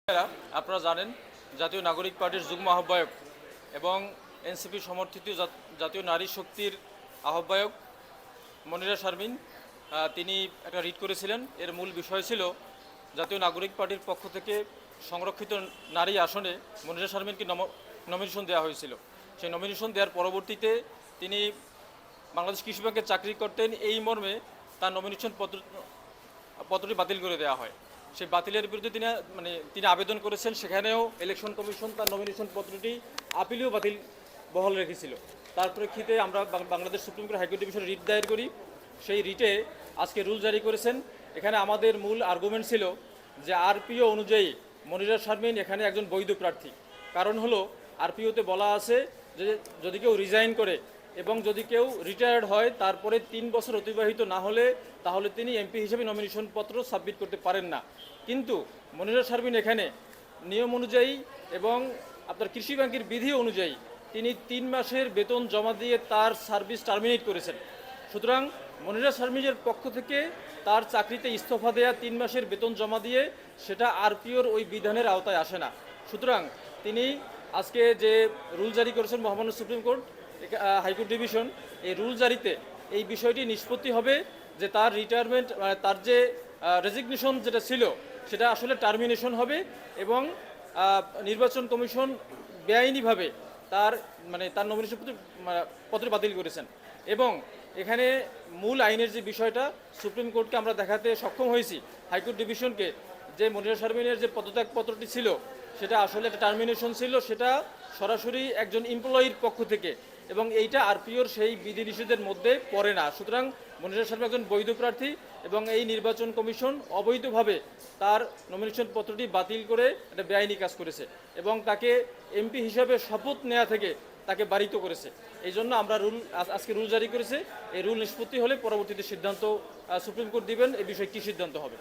আপনারা জানেন জাতীয় নাগরিক পার্টির যুগ্ম আহ্বায়ক এবং এনসিপি সমর্থিত জাতীয় নারী শক্তির আহ্বায়ক মনিরা শারমিন তিনি একটা রিট করেছিলেন। এর মূল বিষয় ছিল জাতীয় নাগরিক পার্টির পক্ষ থেকে সংরক্ষিত নারী আসনে মনিরা শারমিনকে নমিনেশন দেওয়া হয়েছিল। সেই নমিনেশন দেওয়ার পরবর্তীতে তিনি বাংলাদেশ কৃষি ব্যাংকে চাকরি করতেন, এই মর্মে তার নমিনেশন পত্রটি বাতিল করে দেওয়া হয়। সেই বাতিলের বিরুদ্ধে তিনি আবেদন করেছেন। সেখানেও ইলেকশন কমিশন তার নমিনেশন পত্রটি আপিলেও বাতিল বহাল রেখেছিল। তার প্রেক্ষিতে আমরা বাংলাদেশ সুপ্রিম কোর্ট হাইকোর্ট ডিভিশনে রিট দায়ের করি। সেই রিটে আজকে রুল জারি করেছেন। এখানে আমাদের মূল আর্গুমেন্ট ছিল যে আরপিও অনুযায়ী মনিরা শারমিন এখানে একজন বৈধ প্রার্থী। কারণ হলো আরপিওতে বলা আছে যে যদি কেউ রিজাইন করে এবং যদি কেউ রিটায়ার্ড হয় তারপরে 3 বছর অতিবাহিত না হলে তাহলে তিনি এমপি হিসেবে নমিনেশন পত্র সাবমিট করতে পারেন না। কিন্তু মনিরা শারমিন এখানে নিয়ম অনুযায়ী এবং আপনার কৃষি ব্যাংকের বিধি অনুযায়ী তিনি 3 মাসের বেতন জমা দিয়ে তার সার্ভিস টার্মিনেট করেছেন। সুতরাং মনিরা শারমিনের পক্ষ থেকে তার চাকরিতে ইস্তফা দেয়া 3 মাসের বেতন জমা দিয়ে সেটা আরপিওর ওই বিধানের আওতায় আসে না। সুতরাং তিনি আজকে যে রুল জারি করেছেন মহামান্য সুপ্রিম কোর্ট হাইকোর্ট ডিভিশন, এই রুল জারিতে এই বিষয়টি নিষ্পত্তি হবে যে তার রিটায়ারমেন্ট তার যে রেজিগনেশন যেটা ছিল সেটা আসলে টার্মিনেশন হবে এবং নির্বাচন কমিশন বেআইনিভাবে তার নমিনেশন পত্র বাতিল করেছেন। এবং এখানে মূল আইনের যে বিষয়টা সুপ্রিম কোর্টকে আমরা দেখাতে সক্ষম হয়েছি, হাইকোর্ট ডিভিশনকে, যে মনিরা শারমিনের যে পদত্যাগ পত্রটি ছিল সেটা আসলে একটা টার্মিনেশন ছিল, সেটা সরাসরি একজন এমপ্লয়ির পক্ষ থেকে, এবং এইটা আরপিওর সেই বিধিনিষেধের মধ্যে পড়ে না। সুতরাং মনিরা শারমিন একজন বৈধ প্রার্থী এবং এই নির্বাচন কমিশন অবৈধভাবে তার নমিনেশন পত্রটি বাতিল করে একটা বেআইনি কাজ করেছে এবং তাকে এমপি হিসাবে শপথ নেওয়া থেকে তাকে বারিত করেছে। এই জন্য আমরা আজকে রুল জারি করেছে। এই রুল নিষ্পত্তি হলে পরবর্তীতে সিদ্ধান্ত সুপ্রিম কোর্ট দিবেন, এই বিষয়ে কী সিদ্ধান্ত হবে।